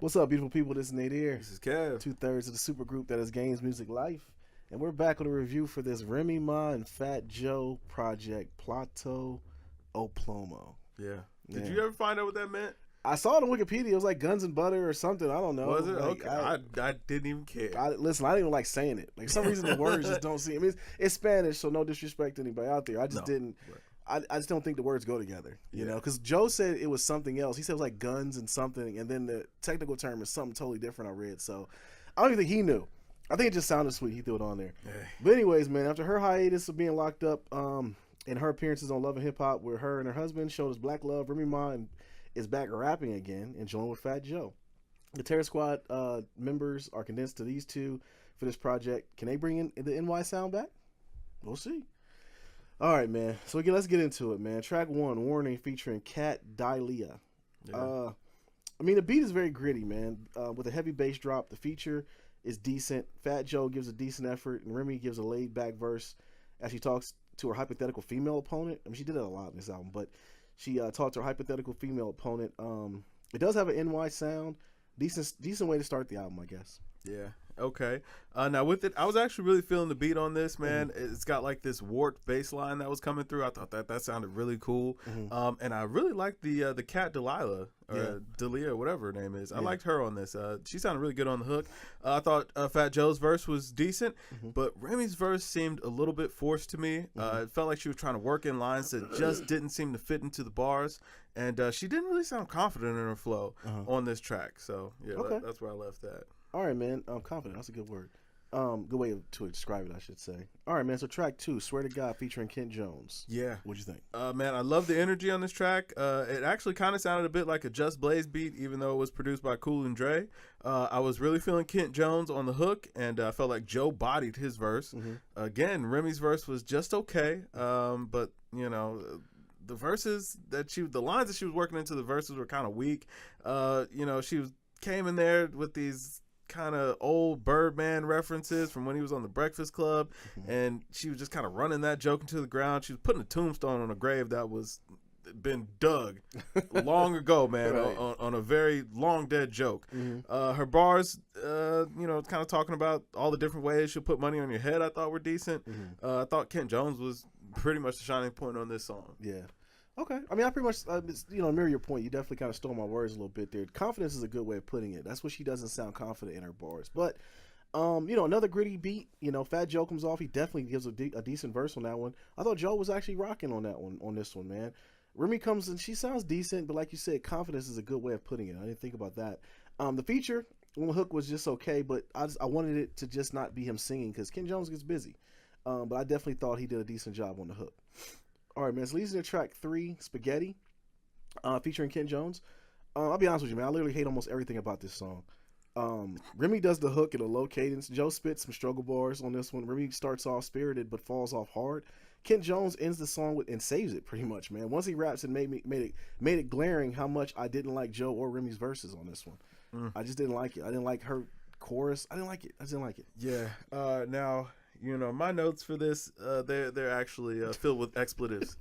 What's up, beautiful people? This is Nate here. This is Kev. 2/3 of the super group that is GamesMusicLyfe. And we're back with a review for this Remy Ma and Fat Joe project, Plata O Plomo. Yeah. Did you ever find out what that meant? I saw it on Wikipedia. It was like guns and butter or something. I don't know. Was it? Like, Okay. I didn't even care. Listen, I didn't even like saying it. Like, for some reason the words just don't seem. I mean, it's Spanish, so no disrespect to anybody out there. I just didn't. Right. I just don't think the words go together, you know, because Joe said it was something else. He said it was like guns and something, and then the technical term is something totally different. I read, so I don't even think he knew. I think it just sounded sweet. He threw it on there. Hey. But anyways, man, after her hiatus of being locked up, and her appearances on Love and Hip Hop, where her and her husband showed us Black Love, Remy Ma is back rapping again and joined with Fat Joe. The Terror Squad members are condensed to these two for this project. Can they bring in the NY sound back? We'll see. All right, man. So again, let's get into it, man. Track 1, Warning, featuring Cat Dalia. Yeah. I mean, the beat is very gritty, man. With a heavy bass drop, the feature is decent. Fat Joe gives a decent effort, and Remy gives a laid-back verse as she talks to her hypothetical female opponent. I mean, she did that a lot in this album, but she talked to her hypothetical female opponent. It does have an NY sound. Decent way to start the album, I guess. Yeah. Okay. Now with it, I was actually really feeling the beat on this, man. Mm-hmm. It's got like this warped bass line that was coming through. I thought that sounded really cool. Mm-hmm. And I really liked the Cat Delilah or Delia, whatever her name is. I liked her on this. She sounded really good on the hook. I thought Fat Joe's verse was decent, but Remy's verse seemed a little bit forced to me. It felt like she was trying to work in lines that just didn't seem to fit into the bars, and she didn't really sound confident in her flow on this track. So yeah, that's where I left that. All right, man. Confident. That's a good word. Good way to describe it, I should say. All right, man. So track 2, Swear to God, featuring Kent Jones. Yeah. What'd you think? Man, I love the energy on this track. It actually kind of sounded a bit like a Just Blaze beat, even though it was produced by Cool and Dre. I was really feeling Kent Jones on the hook, and I felt like Joe bodied his verse. Again, Remy's verse was just okay, but, you know, the verses the lines that she was working into the verses were kind of weak. You know, came in there with these kind of old Birdman references from when he was on the Breakfast Club, and she was just kind of running that joke into the ground. She was putting a tombstone on a grave that was been dug long ago, man, on a very long dead joke. Her bars, you know, kind of talking about all the different ways she'll put money on your head, I thought were decent. I thought Kent Jones was pretty much the shining point on this song. Yeah. Okay. I mean, I pretty much, you know, mirror your point. You definitely kind of stole my words a little bit there. Confidence is a good way of putting it. That's what she doesn't sound confident in her bars. But, you know, another gritty beat. You know, Fat Joe comes off. He definitely gives a decent verse on that one. I thought Joe was actually rocking on that one, on this one, man. Remy comes and she sounds decent, but like you said, confidence is a good way of putting it. I didn't think about that. The feature on the hook was just okay, but I wanted it to just not be him singing because Ken Jones gets busy. But I definitely thought he did a decent job on the hook. All right, man. So leads into track 3, Spaghetti, featuring Kent Jones. I'll be honest with you, man. I literally hate almost everything about this song. Remy does the hook in a low cadence. Joe spits some struggle bars on this one. Remy starts off spirited but falls off hard. Kent Jones ends the song and saves it pretty much, man. Once he raps, it made it glaring how much I didn't like Joe or Remy's verses on this one. I just didn't like it. I didn't like her chorus. I didn't like it. I just didn't like it. Yeah. Now, you know, my notes for this, they're actually filled with expletives.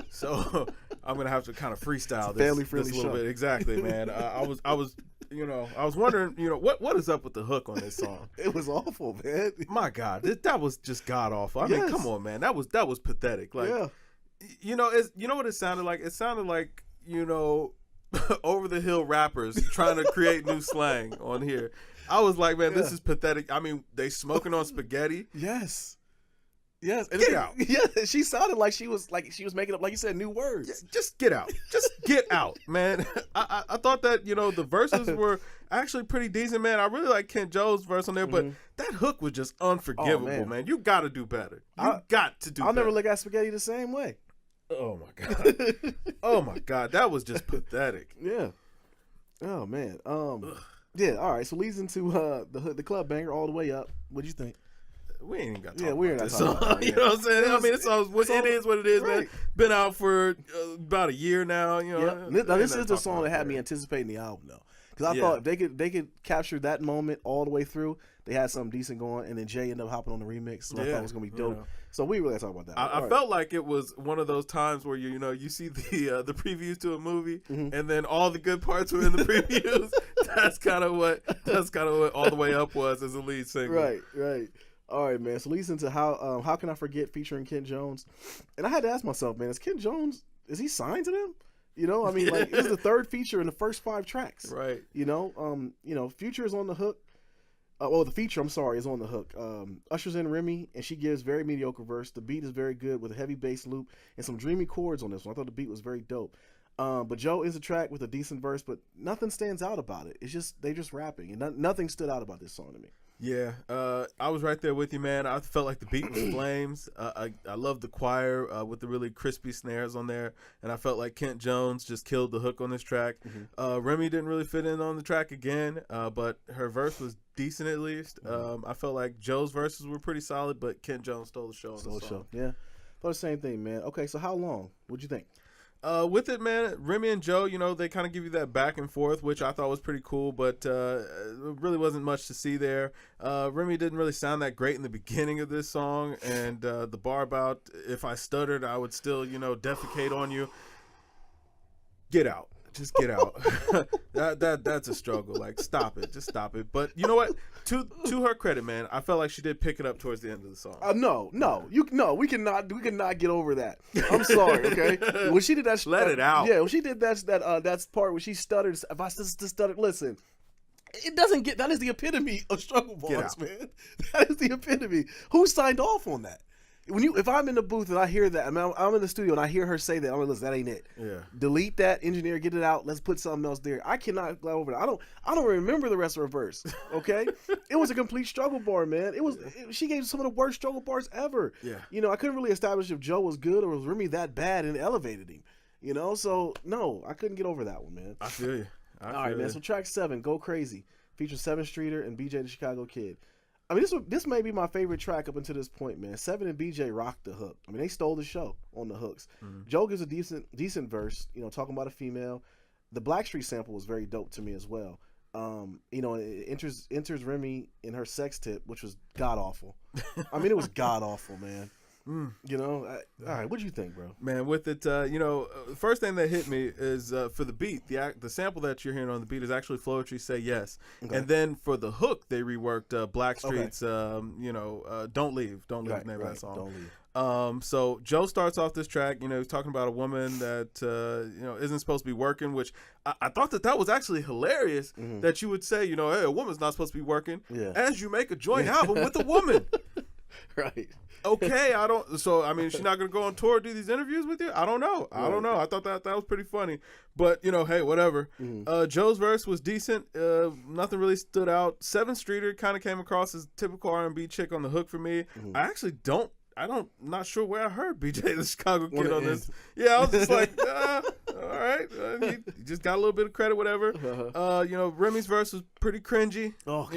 So I'm gonna have to kind of freestyle this a little bit. Exactly, man. I was, you know, I was wondering, you know, what is up with the hook on this song? It was awful, man. My God, that was just god awful. I mean, come on, man. That was pathetic. Like, you know, you know what it sounded like? It sounded like, you know, over the hill rappers trying to create new slang on here. I was like, man, this is pathetic. I mean, they smoking on spaghetti. Yes. And get out. Yeah, she sounded like she was making up, like you said, new words. Yeah, just get out. Just get out, man. I thought that, you know, the verses were actually pretty decent, man. I really like Kent Joe's verse on there, but that hook was just unforgivable, man. You got to do better. Got to do better. I'll never look at spaghetti the same way. Oh, my God. Oh, my God. That was just pathetic. Yeah. Oh, man. Yeah, all right. So leads into the club banger, All the Way Up. What'd you think? We ain't even got to talk about we're not this song. You know what I'm saying? I mean, it is what it is, man. Been out for about a year now. You know. Yeah. Now, this is the song that had me anticipating the album, though. Because I thought if they could capture that moment all the way through, they had something decent going, and then Jay ended up hopping on the remix, so I thought it was gonna be dope. Yeah. So we really gotta talk about that. I felt like it was one of those times where you see the previews to a movie, and then all the good parts were in the previews. That's kind of what All the Way Up was as a lead single. Right. All right, man. So listen to how can I forget featuring Kent Jones, and I had to ask myself, man, is Kent Jones, is he signed to them? You know, I mean, like, it was the third feature in the first 5 tracks. Right. You know, Future is on the hook. The feature, I'm sorry, is on the hook. Ushers in Remy, and she gives very mediocre verse. The beat is very good with a heavy bass loop and some dreamy chords on this one. I thought the beat was very dope. But Joe is a track with a decent verse, but nothing stands out about it. It's just they just rapping, and nothing stood out about this song to me. Yeah, I was right there with you, man. I felt like the beat was flames. I love the choir with the really crispy snares on there, and I felt like Kent Jones just killed the hook on this track. Remy didn't really fit in on the track again, but her verse was decent at least. I felt like Joe's verses were pretty solid, but Kent Jones stole the show on the song. Yeah, thought the same thing, man. Okay, so how long? What'd you think? With it, man, Remy and Joe, you know, they kind of give you that back and forth, which I thought was pretty cool, but really wasn't much to see there. Remy didn't really sound that great in the beginning of this song, and the bar about if I stuttered, I would still, you know, defecate on you. Get out. Just get out. That's a struggle. Like, stop it. Just stop it. But you know what? To her credit, man, I felt like she did pick it up towards the end of the song. We cannot get over that. I'm sorry, okay? When she did that, let it out. Yeah, when she did that part where she stuttered. If I just stuttered, listen. It doesn't get. That is the epitome of struggle bars, man. That is the epitome. Who signed off on that? If I'm in the booth and I hear that, I'm in the studio and I hear her say that, I'm like, listen, that ain't it. Yeah. Delete that, engineer, get it out. Let's put something else there. I cannot go over that. I don't remember the rest of her verse. Okay, it was a complete struggle bar, man. She gave some of the worst struggle bars ever. Yeah. You know, I couldn't really establish if Joe was good or was Remy that bad and elevated him. You know, so no, I couldn't get over that one, man. I feel you. All right, man. So track 7, Go Crazy, features 7 Streeter and BJ the Chicago Kid. I mean, this may be my favorite track up until this point, man. 7 and BJ rocked the hook. I mean, they stole the show on the hooks. Joe gives a decent verse, you know, talking about a female. The Blackstreet sample was very dope to me as well. You know, it enters Remy in her sex tip, which was god awful. I mean, it was god awful, man. You know, all right. What do you think, bro? Man, with it, you know, first thing that hit me is for the beat, the sample that you're hearing on the beat is actually Floetry Say Yes, and then for the hook they reworked Blackstreet's, you know, Don't Leave, the name of that song. Don't Leave. So Joe starts off this track, you know, he's talking about a woman that you know isn't supposed to be working, which I thought that was actually hilarious that you would say, you know, hey, a woman's not supposed to be working as you make a joint album with a woman. Right. Okay, I mean, she's not gonna go on tour, do these interviews with you? I don't know. I thought that was pretty funny, but you know, hey, whatever. Joe's verse was decent. Nothing really stood out. 7 Streeter kind of came across as typical R&B chick on the hook for me. Not sure where I heard BJ the Chicago Kid on this. Yeah, I was just like, all right, you just got a little bit of credit, whatever. You know, Remy's verse was pretty cringy. Oh, God.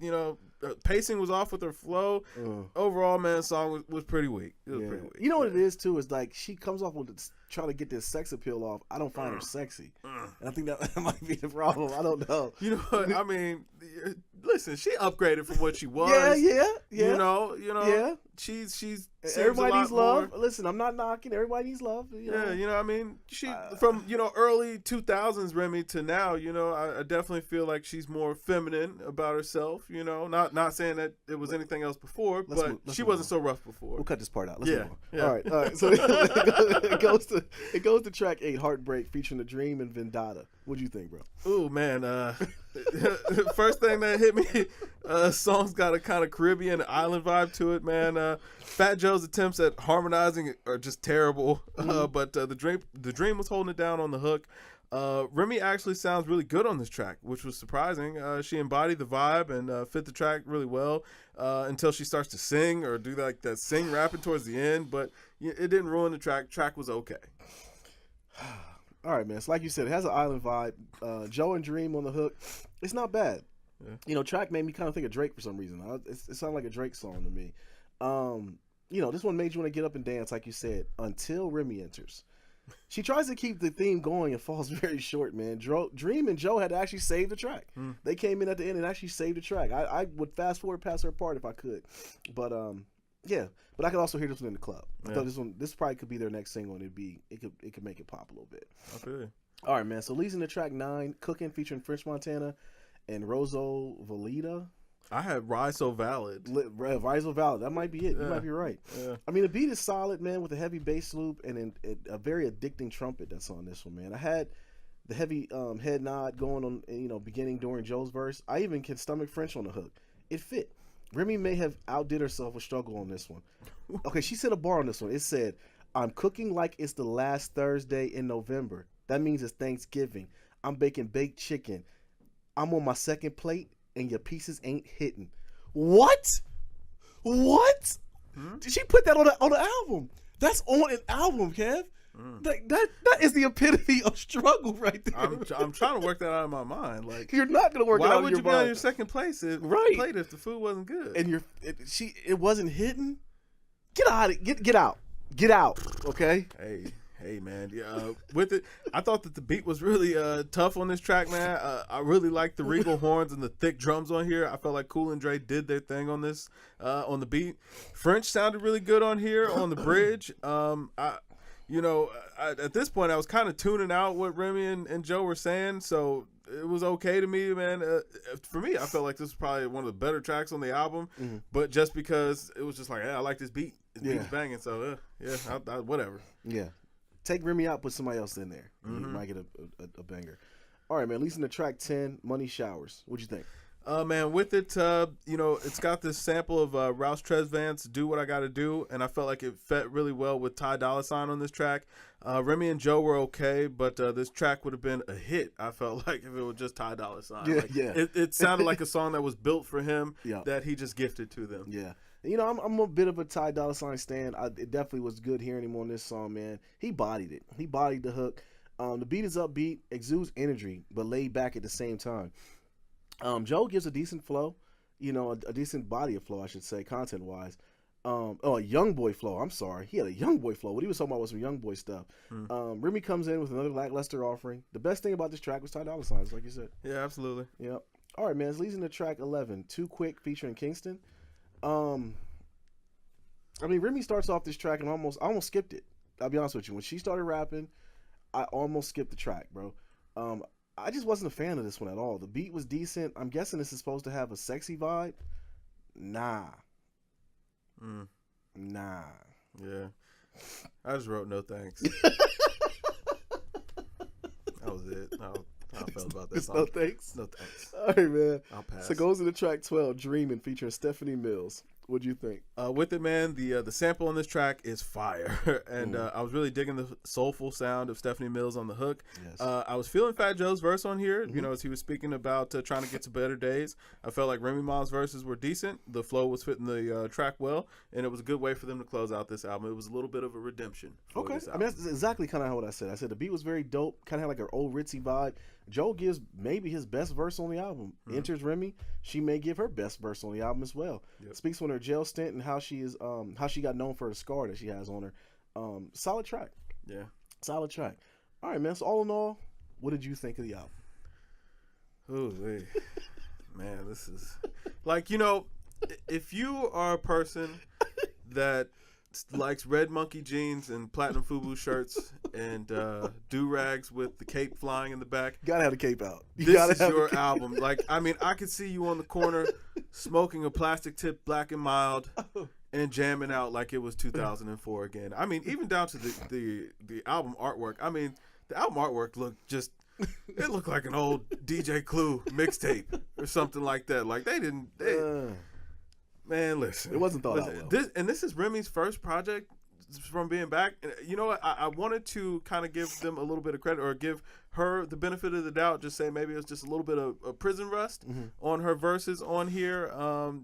You know. Pacing was off with her flow. Overall, man, the song was pretty weak. It was pretty weak. You know what it is too? Is like she comes off with trying to get this sex appeal off. I don't find her sexy, and I think that might be the problem. I don't know. You know what? I mean, listen, she upgraded from what she was. Yeah. You know. Yeah. She's everybody needs love. Listen, I'm not knocking. Everybody needs love. You know? Yeah, you know, I mean, she from early 2000s Remy to now, you know, I definitely feel like she's more feminine about herself. You know, not saying that it was anything else before, but she wasn't so rough before. We'll cut this part out. Let's move on. All right. So it goes to track 8, Heartbreak, featuring The Dream and Vendetta. What do you think, bro? Ooh, man. First thing that hit me, song's got a kind of Caribbean island vibe to it, man. Fat Joe's attempts at harmonizing are just terrible, but the dream was holding it down on the hook. Remy actually sounds really good on this track, which was surprising. She embodied the vibe and fit the track really well until she starts to sing or do like that sing rapping towards the end, but it didn't ruin the track. Track was okay. All right, man. So like you said, it has an island vibe. Joe and Dream on the hook. It's not bad. Yeah. You know, track made me kind of think of Drake for some reason. It sounded like a Drake song to me. You know, this one made you want to get up and dance, like you said, until Remy enters. She tries to keep the theme going and falls very short, man. Dream and Joe had to actually save the track. They came in at the end and actually saved the track. I would fast forward past her part if I could, but yeah. But I could also hear this one in the club. I thought this probably could be their next single, and it could make it pop a little bit. Okay. All right, man. So leading the track 9, Cooking featuring French Montana and Rosso Valida. I had Rise So Valid. Rise So Valid. That might be it. You might be right. Yeah. I mean, the beat is solid, man, with a heavy bass loop and a very addicting trumpet that's on this one, man. I had the heavy head nod going on, beginning during Joe's verse. I even can stomach French on the hook. It fit. Remy may have outdid herself with struggle on this one. Okay, she said a bar on this one. It said, "I'm cooking like it's the last Thursday in November. That means it's Thanksgiving. I'm baking baked chicken. I'm on my second plate, and your pieces ain't hitting." What? Did she put that on the album? That's on an album, Kev. That is the epitome of struggle right there. I'm trying to work that out of my mind. Like, you're not gonna work it out of your mind. Why would you be on your second place plate if the food wasn't good? And it wasn't hitting. Get out. Get out. Okay. Hey, man. Yeah, with it, I thought that the beat was really tough on this track, man. I really liked the regal horns and the thick drums on here. I felt like Cool and Dre did their thing on this, on the beat. French sounded really good on here on the bridge. At this point, I was kind of tuning out what Remy and Joe were saying, so it was okay to me, man. For me, I felt like this was probably one of the better tracks on the album, but just because it was just like, hey, I like this beat. This beat's banging, so whatever. Yeah. Take Remy out, put somebody else in there. You might get a banger. All right, man. Leading to track 10, Money Showers. What'd you think? Man, with it, it's got this sample of Rouse Tresvant's "Do What I Gotta Do," and I felt like it fit really well with Ty Dolla $ign on this track. Remy and Joe were okay, but this track would have been a hit, I felt like, if it was just Ty Dolla $ign. It sounded like a song that was built for him, that he just gifted to them. Yeah. I'm a bit of a Ty Dolla $ign stan. It definitely was good hearing him on this song, man. He bodied it. He bodied the hook. The beat is upbeat, exudes energy, but laid back at the same time. Joe gives a decent flow, a decent body of flow, I should say, content-wise. A young boy flow. I'm sorry. He had a young boy flow. What he was talking about was some young boy stuff. Remy comes in with another lackluster offering. The best thing about this track was Ty Dolla $ign, like you said. Yeah, absolutely. Yep. All right, man. It's leading to track 11, Too Quick featuring Kingston. Remy starts off this track and I almost skipped it. I'll be honest with you. When she started rapping, I almost skipped the track, bro. I just wasn't a fan of this one at all. The beat was decent. I'm guessing this is supposed to have a sexy vibe. Nah. Yeah. I just wrote no thanks. That was it. How I felt about that song. No thanks? No thanks. All right, man. I'll pass. So it goes into track 12, Dreamin', featuring Stephanie Mills. What'd you think? With it, man, the sample on this track is fire, and I was really digging the soulful sound of Stephanie Mills on the hook. Yes. I was feeling Fat Joe's verse on here, as he was speaking about trying to get to better days. I felt like Remy Ma's verses were decent. The flow was fitting the track well, and it was a good way for them to close out this album. It was a little bit of a redemption. Okay, that's exactly kind of what I said. I said the beat was very dope, kind of had like an old ritzy vibe. Joe gives maybe his best verse on the album. Enters Remy, she may give her best verse on the album as well. Yep. Speaks on her jail stint and how she got known for the scar that she has on her. Solid track. Yeah, solid track. All right, man. So all in all, what did you think of the album? Oh, man, this is like if you are a person that likes red monkey jeans and platinum FUBU shirts and do-rags with the cape flying in the back. You gotta have the cape out. This is your album. Like, I could see you on the corner smoking a plastic tip Black and Mild and jamming out like it was 2004 again. Even down to the album artwork. The album artwork looked like an old DJ Clue mixtape or something like that. Like man, listen. It wasn't thought out well. This is Remy's first project from being back. You know what? I wanted to kind of give them a little bit of credit or give her the benefit of the doubt. Just say maybe it was just a little bit of prison rust on her verses on here,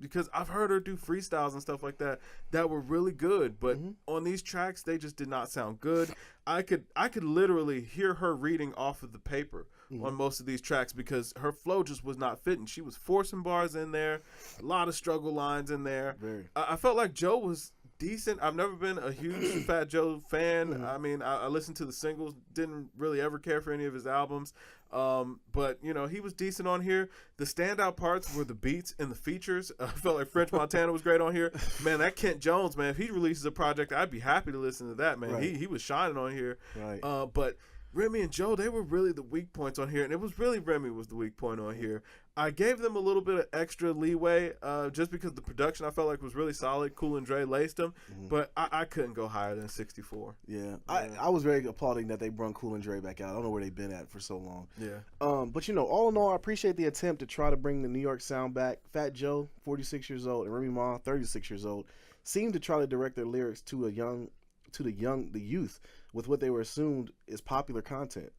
because I've heard her do freestyles and stuff like that were really good, but on these tracks they just did not sound good. I could literally hear her reading off of the paper on most of these tracks because her flow just was not fitting. She was forcing bars in there, a lot of struggle lines in there. I felt like Joe was decent. I've never been a huge Fat Joe fan. I mean, I listened to the singles, didn't really ever care for any of his albums. But, you know, he was decent on here. The standout parts were the beats and the features. I felt like French Montana was great on here. Man, that Kent Jones, man, if he releases a project, I'd be happy to listen to that, man. Right. He was shining on here. Right. But Remy and Joe, they were really the weak points on here, and it was really Remy was the weak point on here. I gave them a little bit of extra leeway just because the production I felt like was really solid. Cool and Dre laced them, but I couldn't go higher than 64. Yeah. I was very applauding that they brought Cool and Dre back out. I don't know where they've been at for so long. Yeah. But, you know, all in all, I appreciate the attempt to try to bring the New York sound back. Fat Joe, 46 years old, and Remy Ma, 36 years old, seemed to try to direct their lyrics to the youth with what they were assumed is popular content.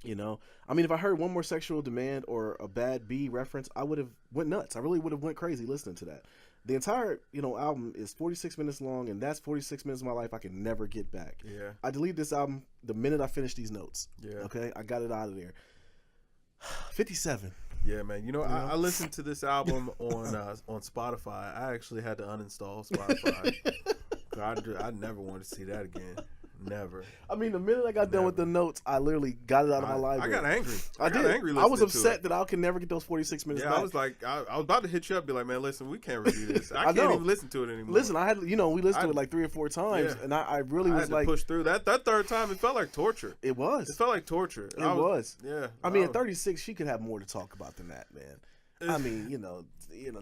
You know, I mean, if I heard one more sexual demand or a bad B reference, I would have went nuts. I really would have went crazy listening to that. The entire, you know, album is 46 minutes long, and that's 46 minutes of my life I can never get back. Yeah. I deleted this album the minute I finished these notes. Yeah. Okay, I got it out of there. 57. Yeah, man. You know, I listened to this album on Spotify. I actually had to uninstall Spotify. I never wanted to see that again. Never. I mean, the minute I got done with the notes, I literally got it out of my library. I got angry. I did. Angry I was upset that I can never get those 46 minutes back. I was like, I was about to hit you up, be like, man, listen, we can't review this. I can't even listen to it anymore. Listen, I had, you know, we listened to it like 3 or 4 times, and I really was like, push through that third time. It felt like torture. It was. It felt like torture. It was. Yeah. I mean, at 36, she could have more to talk about than that, man. I mean, you know,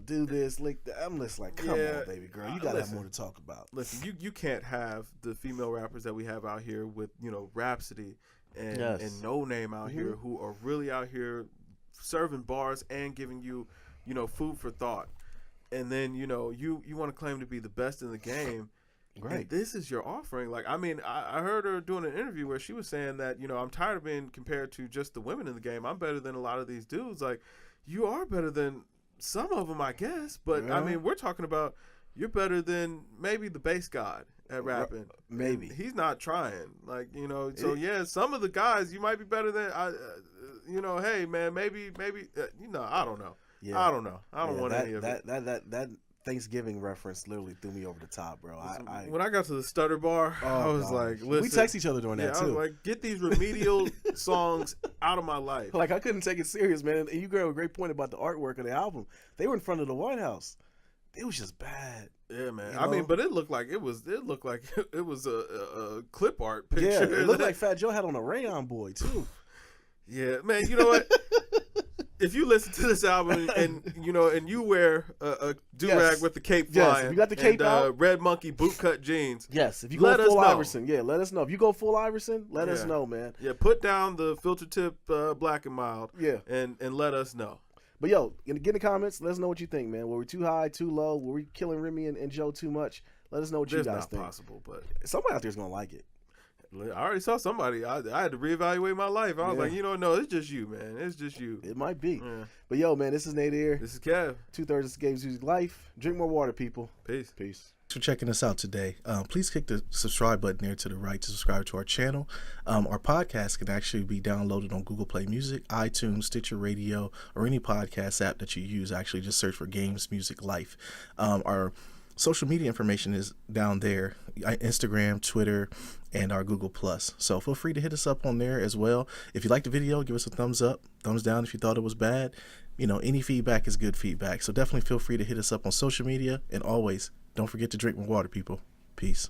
do this, like that. I'm just like, come on, baby girl, you gotta have more to talk about. Listen, you can't have the female rappers that we have out here with, you know, Rhapsody and No Name out here who are really out here serving bars and giving you, you know, food for thought. And then, you know, you want to claim to be the best in the game. Right. And this is your offering. Like, I mean, I heard her doing an interview where she was saying that, you know, I'm tired of being compared to just the women in the game. I'm better than a lot of these dudes. Like, you are better than some of them, I guess. But, I mean, we're talking about you're better than maybe the bass god at rapping. Maybe. And he's not trying. Like, you know, so, yeah, some of the guys, you might be better than, you know, hey, man, maybe, you know, I don't know. Yeah. I don't know. I don't want any of it. That Thanksgiving reference literally threw me over the top, bro. When I got to the stutter bar, I was like, listen. We text each other during that, too. I was like, get these remedial songs out of my life. Like, I couldn't take it serious, man. And you got a great point about the artwork of the album. They were in front of the White House. It was just bad. Yeah, man. You know? I mean, but it looked like it was a clip art picture. Yeah, it looked like Fat Joe had on a rayon boy, too. Yeah, man, you know what? If you listen to this album and you know, and you wear a do-rag with the cape flying, if you got the cape out, red monkey bootcut jeans. Yes, if you go full Iverson, let us know. If you go full Iverson, let us know, man. Yeah, put down the filter tip black and mild. Yeah, and let us know. But yo, get in the comments. Let us know what you think, man. Were we too high, too low? Were we killing Remy and Joe too much? Let us know what you guys think. It's not possible, but somebody out there's gonna like it. I already saw somebody. I had to reevaluate my life. I was like, you know, no, it's just you, man. It's just you. It might be. Yeah. But yo, man, this is Nadir. This is Kev. 2/3 of Games Music Life. Drink more water, people. Peace. Thanks for checking us out today. Please click the subscribe button there to the right to subscribe to our channel. Our podcast can actually be downloaded on Google Play Music, iTunes, Stitcher Radio, or any podcast app that you use. Actually, just search for Games Music Life. Our social media information is down there, Instagram, Twitter, and our Google+. So feel free to hit us up on there as well. If you liked the video, give us a thumbs up, thumbs down if you thought it was bad. You know, any feedback is good feedback. So definitely feel free to hit us up on social media. And always, don't forget to drink more water, people. Peace.